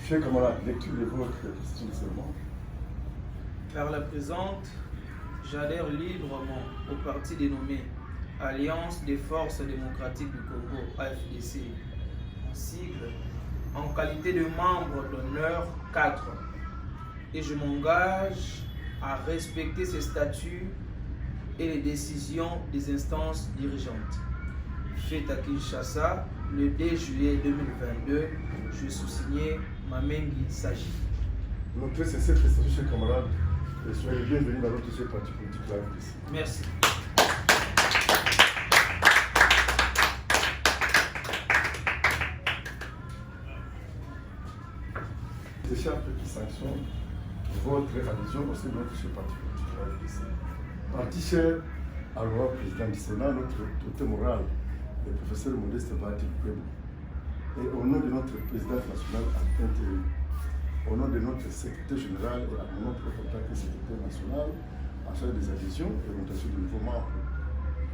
Chers camarades, lecture de votre question seulement. Par la présente, j'adhère librement au parti dénommé Alliance des Forces Démocratiques du Congo, AFDC, en sigle, en qualité de membre d'honneur 4. Et je m'engage à respecter ces statuts et les décisions des instances dirigeantes. Fait à Kinshasa, le 2 juillet 2022, je sous-signé Mamengi Saji. Notre cette prestation, chers camarades, et soyez bienvenus dans notre parti politique live ici. Merci. Échappe qui sanctionne votre adhésion au sein de notre parti politique live ici. Parti cher à l'honorable président du Sénat, notre autorité morale, le professeur Modeste Bahati Lukwebo, et au nom de notre président national intérim, au nom de notre secrétaire général et à mon nom propre en tant que secrétaire national en charge des adhésions et l'orientation de nouveaux membres,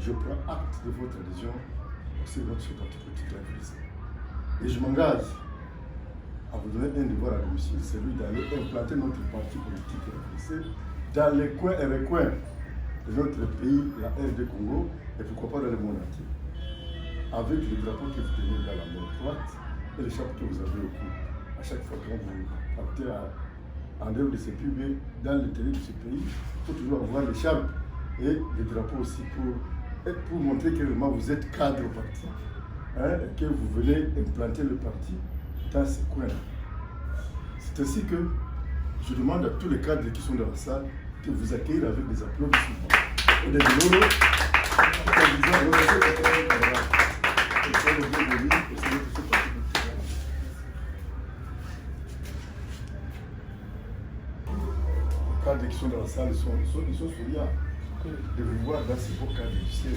je prends acte de votre adhésion au sein de notre parti politique RFDC. Et je m'engage à vous donner un devoir à domicile, celui d'aller implanter notre parti politique RFDC dans les coins et recoins de notre pays, la RD Congo, et pourquoi pas dans le monde entier. Avec le drapeau que vous tenez dans la main droite et le chapeau que vous avez au cou. À chaque fois que vous partez en dehors de ce pays, dans l'intérieur de ce pays, il faut toujours avoir l'écharpe et le drapeau aussi pour montrer que vraiment vous êtes cadre au parti, hein, et que vous venez implanter le parti dans ces coins-là. C'est ainsi que je demande à tous les cadres qui sont dans la salle de vous accueillir avec des applaudissements et des lolos en disant les cadres qui sont dans la salle, ils sont souriants de vous voir dans ces beaux cadres du ciel.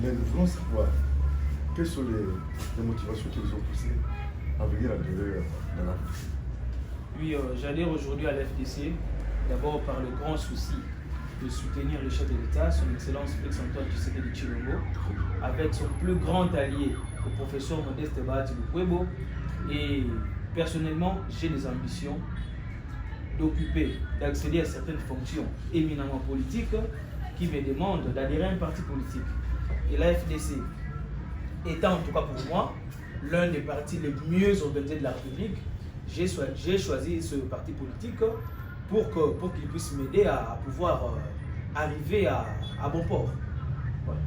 Mais nous voulons savoir quelles sont les motivations qui vous ont poussé à venir adhérer dans la FDC. Oui, j'adhère aujourd'hui à l'FDC, d'abord par le grand souci de soutenir le chef de l'État, son Excellence Félix Antoine Tshisekedi Tshilombo, avec son plus grand allié, le professeur Modeste Bahati Lukwebo. Et personnellement, j'ai des ambitions d'occuper, d'accéder à certaines fonctions éminemment politiques qui me demandent d'adhérer à un parti politique. Et la FDC étant en tout cas pour moi l'un des partis les mieux organisés de la République, j'ai choisi ce parti politique pour qu'il puisse m'aider à pouvoir arriver à bon port. Voilà.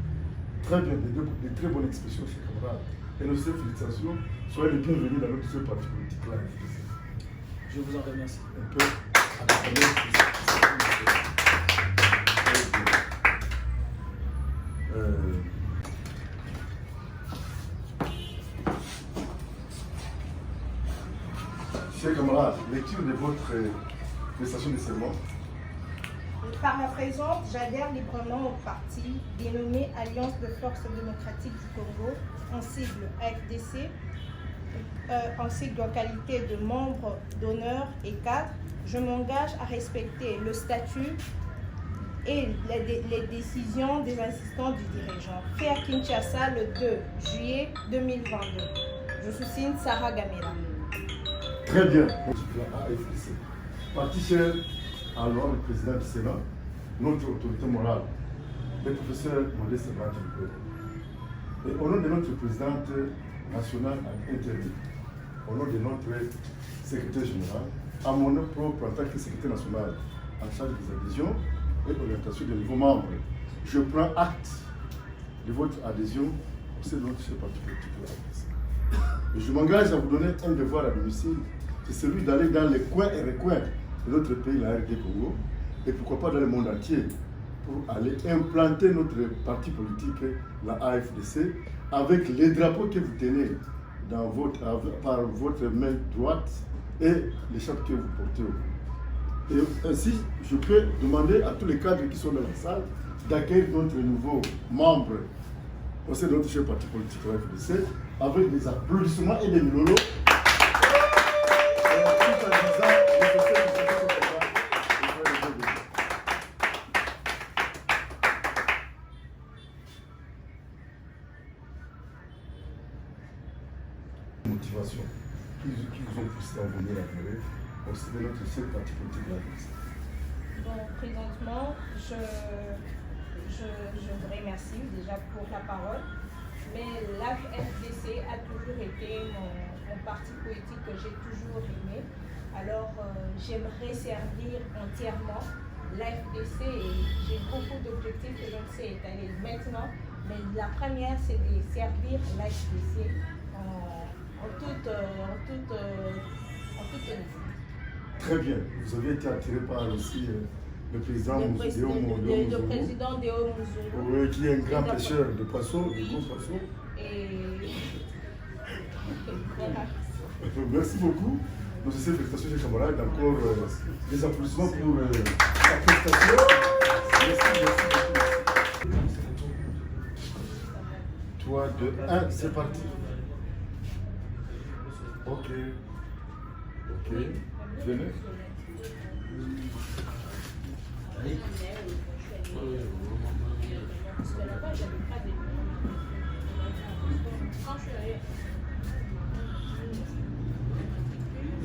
Très bien, des très bonnes expressions, chers camarades. Et nos félicitations, soyez les bienvenus dans notre parti politique là. Je vous en remercie. Un peu chers camarades, lecture de votre prestation de serment. Par la présente, j'adhère librement au parti dénommé Alliance de Forces Démocratiques du Congo, en sigle AFDC, en sigle en qualité de membre d'honneur et cadre. Je m'engage à respecter le statut et les décisions des assistants du dirigeant. Fait à Kinshasa le 2 juillet 2022. Je sous-signe Sarah Gamera. Très bien. AFDC. Parti cher à l'honorable président du Sénat, notre autorité morale, le professeur Modeste Bahati Lukwebo. Et au nom de notre présidente nationale interdite, au nom de notre secrétaire général, à mon nom propre en tant que secrétaire national en charge des adhésions et orientation de nouveaux membres, je prends acte de votre adhésion au sein de notre parti politique. Et je m'engage à vous donner un devoir à domicile, c'est celui d'aller dans les coins et recoins de notre pays, la RD Congo, et pourquoi pas dans le monde entier, pour aller implanter notre parti politique, la AFDC, avec les drapeaux que vous tenez par votre main droite et les chapeaux que vous portez au cou. Et ainsi, je peux demander à tous les cadres qui sont dans la salle d'accueillir notre nouveau membre au sein de notre parti politique, la AFDC, avec des applaudissements et des lolos. Motivation. qui vous ont poussé à venir adhérer au sein de notre seul parti politique là. Bon, présentement, je vous remercie déjà pour la parole, mais l'AFDC a toujours été mon parti politique que j'ai toujours aimé. Alors, j'aimerais servir entièrement l'AFDC et j'ai beaucoup d'objectifs que je ne sais étaler maintenant. Mais la première, c'est de servir l'AFDC en toute honnêteté. Très bien. Vous avez été attiré par aussi le président Le président Deo Muzungu. Oui, qui est un grand pêcheur de poissons, de gros poissons. Et voilà. Merci beaucoup. Nos félicitations, chers camarades. Encore des applaudissements pour la prestation. Merci beaucoup. 3, 2, 1, c'est parti. Ok. Venez.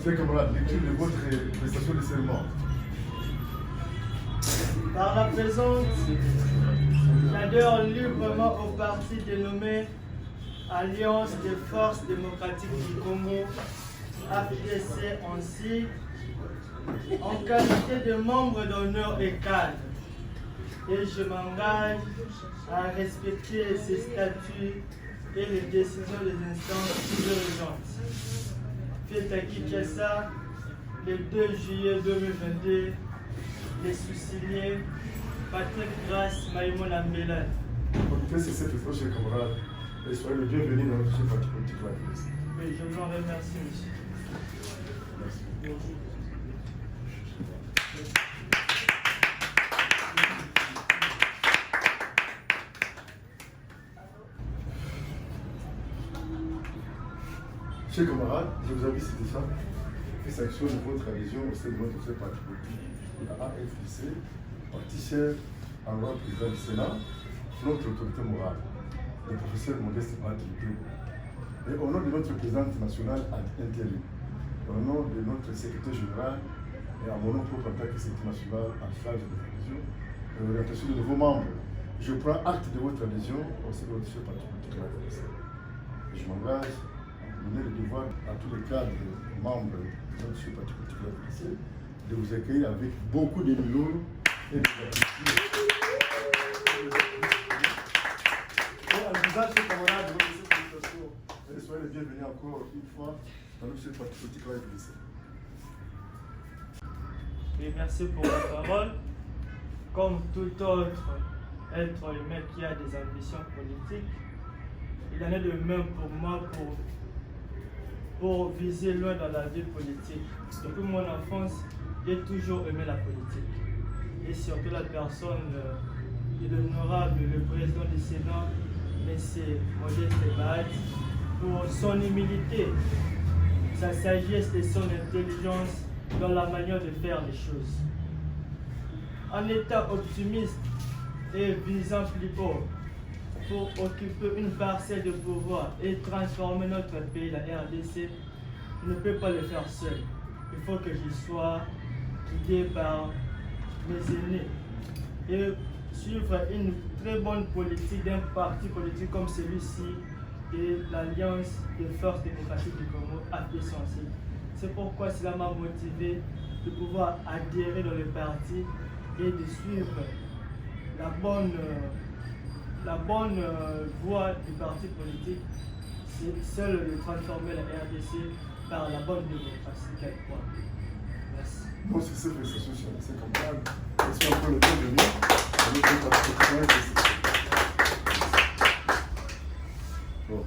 Chers camarades, lecture de votre prestation de serment. Par la présente, j'adhère librement au parti dénommé Alliance des forces démocratiques du Congo, AFDC en sigle, en qualité de membre d'honneur et cadre. Et je m'engage à respecter ces statuts et les décisions des instances dirigeantes. Fait à Kinshasa, le 2 juillet 2022, les sous-signés Patrick Grasse, Maïmon Ambela. Écoutez, c'est cette fois, chers camarades, et soyez le bienvenu dans notre parti politique là. Oui, je vous en remercie, monsieur. Merci. Chers camarades, je vous invite déjà fait sanction de votre adhésion au sein de notre parti politique, la AFDC, parti chef en loi président du Sénat, notre autorité morale, le professeur Modeste Matilde. Et au nom de notre présidente nationale intérim, au nom de notre secrétaire général et à mon nom propre en tant que secrétaire national en charge de l'adhésion et de l'orientation de nouveaux membres, je prends acte de votre adhésion au sein de notre parti politique, la AFDC. Je m'engage donner le devoir à tous les cadres membres de notre parti politique de vous accueillir avec beaucoup de milons et de gratitude. Et à l'usage des camarades de votre présentation, soyez les bienvenus encore une fois dans notre parti politique de l'AFDC. Et merci pour la parole. Comme tout autre être humain qui a des ambitions politiques, il en est de même pour moi pour viser loin dans la vie politique. Depuis mon enfance, j'ai toujours aimé la politique. Et surtout la personne de l'honorable, le président du Sénat, M. Modeste Bahati, pour son humilité, sa sagesse et son intelligence dans la manière de faire les choses. En étant optimiste et visant plus haut, pour occuper une parcelle de pouvoir et transformer notre pays, la RDC, je ne peux pas le faire seul. Il faut que je sois guidé par mes aînés et suivre une très bonne politique d'un parti politique comme celui-ci et l'Alliance des forces démocratiques du Congo, AFDC. C'est pourquoi cela m'a motivé de pouvoir adhérer dans le parti et de suivre la bonne voie du parti politique, c'est seul de transformer la RDC par la bonne démocratie qu'elle croit. Merci. Moi, c'est cette prestation sur ces camarades. Je suis encore le bienvenu à notre parti politique. Bon.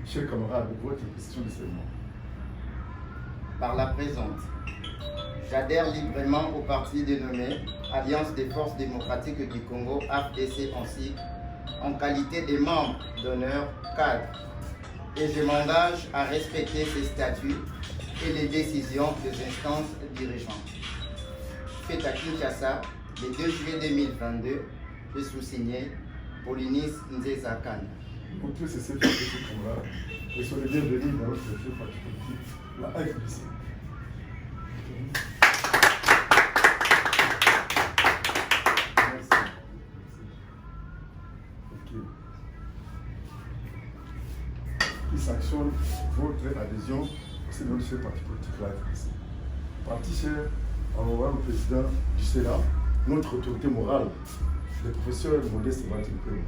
Chers camarades, votre question de serment. Par la présente, j'adhère librement au parti dénommé Alliance des forces démocratiques du Congo, AFDC en sigle, en qualité de membre d'honneur cadre. Et je m'engage à respecter ses statuts et les décisions des instances dirigeantes. Fait à Kinshasa, le 2 juillet 2022, je suis signé Paulinis Nzeza Kanda. Notre CC de ce camarade et soyez bienvenus dans notre jeu parti politique, la FDC. Merci. Ok. Qui sanctionne votre adhésion au sein de notre parti politique, la FDC. Parti cher, en envoyant le président du Sénat, notre autorité morale, le professeur Modeste Martin Pérou.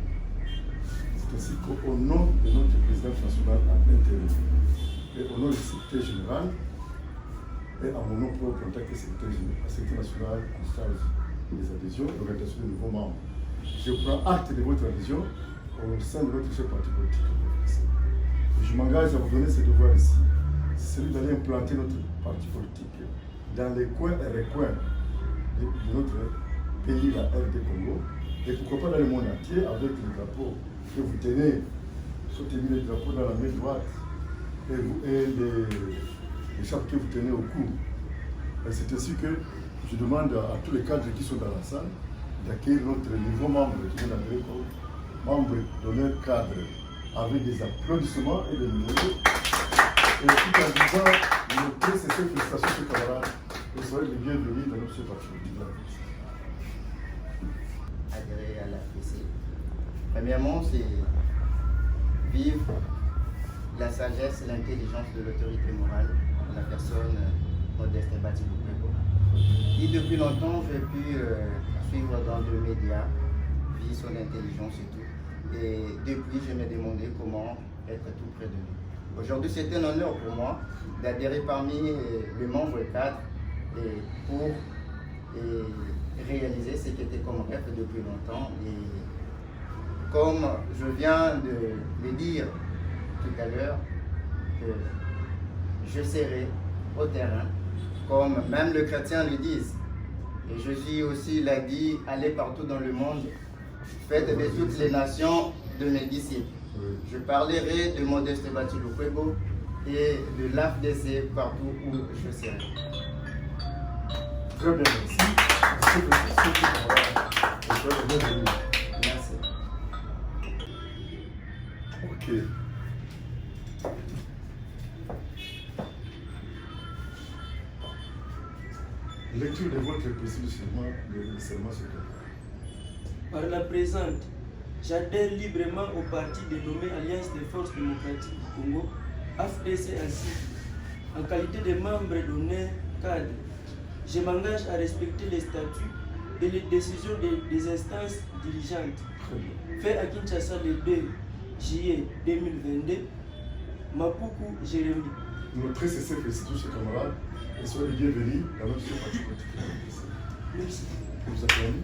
C'est ainsi qu'au nom de notre président national à l'intérim et au nom du secrétaire général et à mon nom propre en tant que secrétaire national en charge des adhésions et l'orientation de nouveaux membres, je prends acte de votre adhésion au sein de notre chef parti politique. Et je m'engage à vous donner ce devoir ici. C'est celui d'aller implanter notre parti politique dans les coins et recoins de notre pays, la RD Congo, et pourquoi pas dans le monde entier avec le drapeau que vous tenez, soutenez le drapeau dans la main droite et les chapes que vous tenez au cou. Et c'est ainsi que je demande à tous les cadres qui sont dans la salle d'accueillir notre nouveau membre qui vient d'arriver comme membre d'honneur cadre avec des applaudissements et des numéros. Et tout en disant, notez ces félicitations, mes camarades, et soyez les bienvenus dans notre parti. Adhérer à la FDC. Premièrement, c'est vivre la sagesse et l'intelligence de l'autorité morale de la personne Modeste Mbati Lukwebo. Et depuis longtemps, j'ai pu suivre dans le média, vivre son intelligence et tout. Et depuis, je me demandais comment être tout près de lui. Aujourd'hui, c'est un honneur pour moi d'adhérer parmi les membres cadres pour réaliser ce qui était comme rêve depuis longtemps. Et comme je viens de le dire tout à l'heure, que je serai au terrain, comme même les chrétiens le disent. Et Jésus aussi l'a dit, allez partout dans le monde, faites de toutes les nations de mes disciples. Je parlerai de Modeste Mbati Lukwebo et de l'AFDC partout où je serai. Très bien, merci. Merci. Ok. Lecture de votre précision de serment secret. Par la présente, j'adhère librement au parti dénommé Alliance des Forces Démocratiques du Congo, AFDC ainsi, en qualité de membre d'honneur cadre. Je m'engage à respecter les statuts et les décisions des instances dirigeantes. Fait à Kinshasa le 2 juillet 2022, Mapuku Jérémy. Notre CC félicite ses camarades et soyez les bienvenus dans notre parti politique. Merci. Vous applaudissez.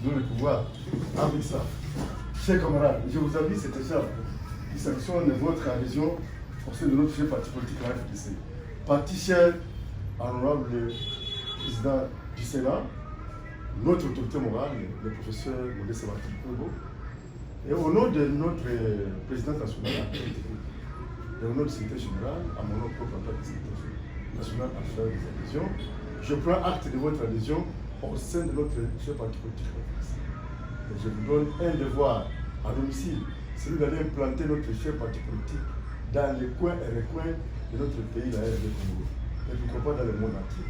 Nous le pouvoir avec ça. Chers camarades, je vous avise cette écharpe qui sanctionne votre adhésion au sein de notre chef parti politique à la FDC. Parti cher, honorable président du Sénat, notre autorité morale, le professeur Modeste Martin Pérou, et au nom de notre président national et au nom du secrétaire général, à mon nom propre en tant que secrétaire national en charge des adhésions, je prends acte de votre adhésion au sein de notre chef parti politique. Et je vous donne un devoir à domicile, celui d'aller implanter notre chef parti politique dans les coins et recoins de notre pays, la RD Congo, et pourquoi pas dans le monde entier.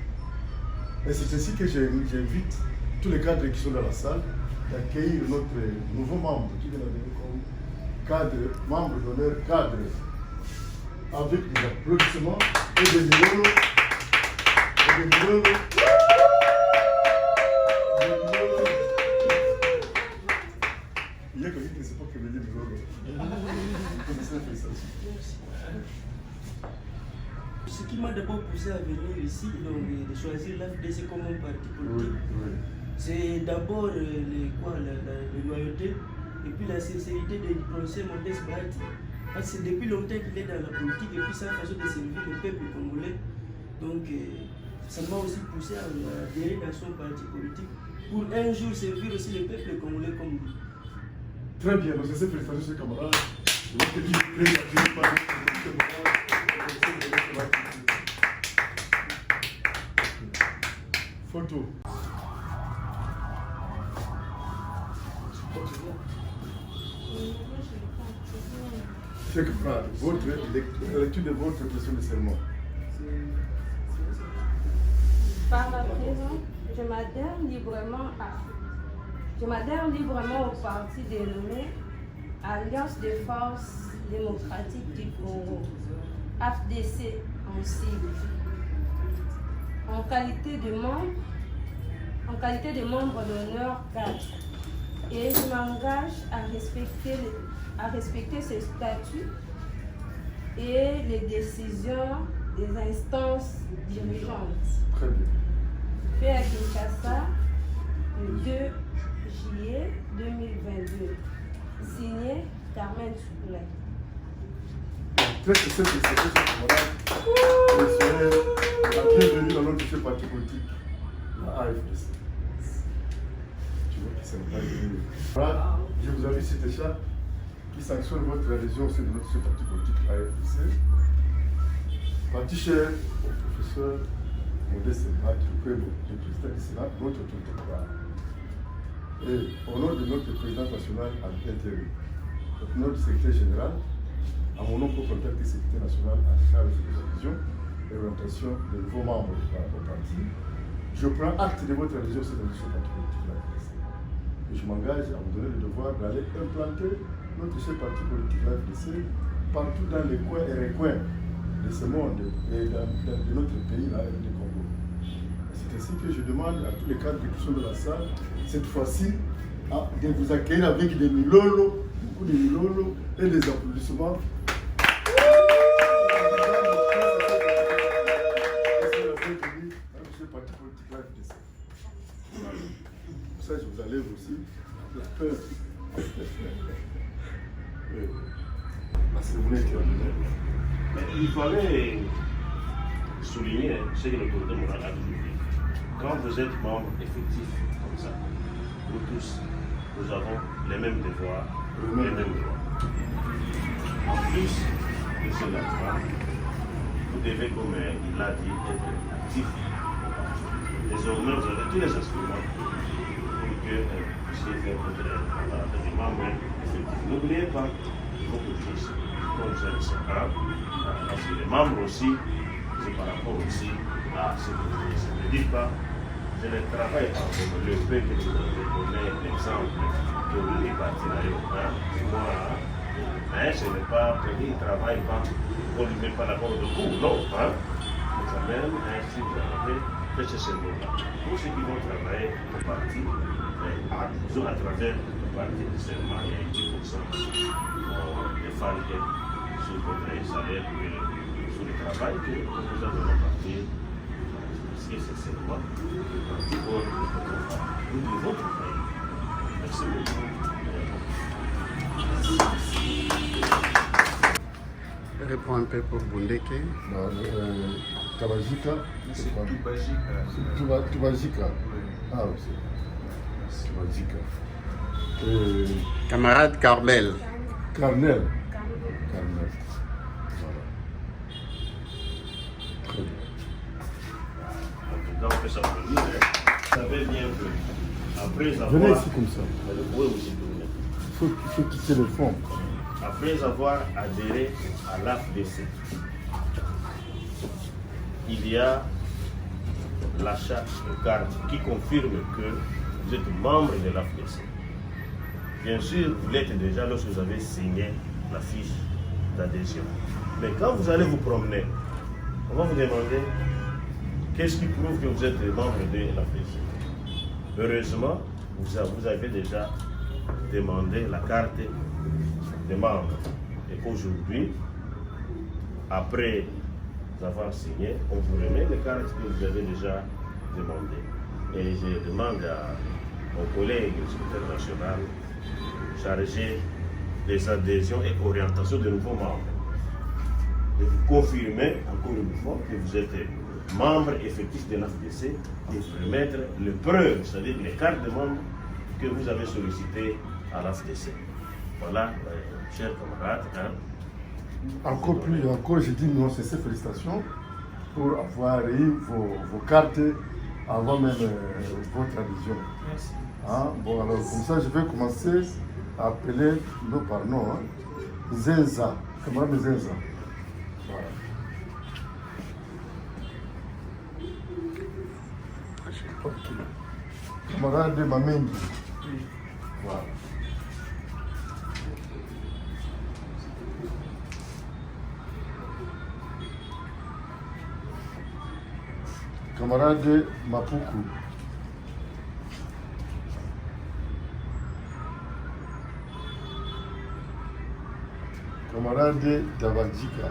Et c'est ainsi que j'invite tous les cadres qui sont dans la salle d'accueillir notre nouveau membre qui vient d'arriver comme cadre, membre d'honneur cadre, avec des applaudissements et des numéros. Il y a quelqu'un qui ne sait pas que veut dire Ce qui m'a d'abord poussé à venir ici, donc, de choisir l'AFDC comme un parti politique, c'est d'abord la loyauté et puis la sincérité de prononcer Modeste Mbati. Parce que depuis longtemps qu'il est dans la politique et puis sa façon de servir le peuple congolais, Donc, ça m'a aussi poussé à adhérer dans son parti politique pour un jour servir aussi le peuple congolais comme lui. Très bien, donc c'est cette félicitations, chers camarades. Je vais te dire que je n'ai pas de photo. Chers camarades, votre lecture de votre question de serment. Par la présente, je m'adhère librement au parti dénommé Alliance des forces démocratiques du Congo, AFDC en sigle, en qualité de membre d'honneur 4, et je m'engage à respecter ce statut et les décisions des instances dirigeantes. Très bien. Fait à Kinshasa le 2 juillet 2022. Signé Carmen Soukoulay. Très sincère félicitations, chers camarades. Bienvenue dans notre parti politique, la AFDC. Tu vois qui ça ne va pas dire. Voilà, je vous invite cet écharpe qui sanctionne votre adhésion au sein de notre parti politique, la AFDC. Parti cher au professeur Modeste Mbaki, le président du Sénat, notre autorité morale. Et au nom de notre président national à l'intérim, notre secrétaire général, à mon nom pour contacter le secrétaire national en charge de la vision et l'orientation de vos membres au parti, je prends acte de votre adhésion au sein de notre parti politique, la FDC. Et je m'engage à vous donner le devoir d'aller implanter notre chef parti politique, la FDC, partout dans les coins et recoins de ce monde et de notre pays, la RD Congo. C'est ainsi que je demande à tous les cadres qui sont dans la salle, cette fois-ci, de vous accueillir avec des milolo, beaucoup de milolo et des applaudissements. Ça, je vous enlève aussi la peur. La cérémonie est terminée. Mais il fallait souligner ce que l'autorité morale a toujours dit. Quand vous êtes membre effectif comme ça, nous tous, nous avons les mêmes devoirs, les mêmes droits. En plus de cela, vous devez, comme il l'a dit, être actif. Désormais, vous avez tous les instruments pour que vous puissiez faire votre travail des membres effectifs. N'oubliez pas vos cotisations, comme vous avez ça. Parce que les membres aussi, c'est par rapport aussi à ce que vous dites. Ne dites pas, je ne travaille pas comme le peu que vous avez donné l'exemple que vous dites partir moi, mais ce n'est pas que il ne travaille pas, on ne lui met pas la porte de cours, non. Mais quand même, ainsi vous avez fait ce symbole-là. Pour ceux qui vont travailler au parti, disons à travers le parti, seulement il y a 10% des femmes qui sur votre salaire sur le travail que nous allons partir. Parce que c'est seulement le parti pour nous devons travailler. Merci beaucoup. Réponds un peu pour Bundeke. Tabajika. C'est Tubajika. Tubajika. Ah oui, c'est Tubajika. Camarade Carbel. Carnel. Carnel. Voilà. Très bien. En tout cas, on peut s'applaudir. Vous savez bien que après avoir... Venez ici comme ça. Oui, aussi, tourner. Il faut quitter le fond. Après avoir adhéré à l'AFDC, il y a l'achat de carte qui confirme que vous êtes membre de l'AFDC. Bien sûr, vous l'êtes déjà lorsque vous avez signé la fiche d'adhésion. Mais quand vous allez vous promener, on va vous demander qu'est-ce qui prouve que vous êtes membre de l'AFDC. Heureusement, vous avez déjà demandé la carte des membres. Et aujourd'hui, après avoir signé, on vous remet les cartes que vous avez déjà demandées. Et je demande à mon collègue, le secrétaire national, chargé des adhésions et orientations de nouveaux membres, de vous confirmer encore une fois que vous êtes membre effectif de l'AFDC et remettre les preuves, c'est-à-dire les cartes de membres que vous avez sollicitées à l'AFDC. Voilà, chers camarades. Encore, je dis non, c'est ces félicitations pour avoir eu vos cartes avant même votre adhésion. Merci. Bon, alors comme ça, je vais commencer à appeler nos parents. Zenza, camarade Zenza. Voilà. Ok. Camarade Mamengi. Voilà. Camarade Mapuku. Camarade Davadjika.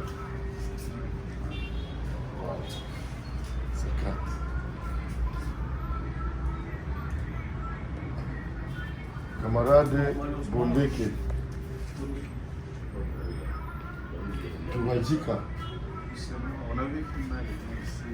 Voilà. C'est 4. Camarade Bondeke. Davadjika. On avait fait mal ici.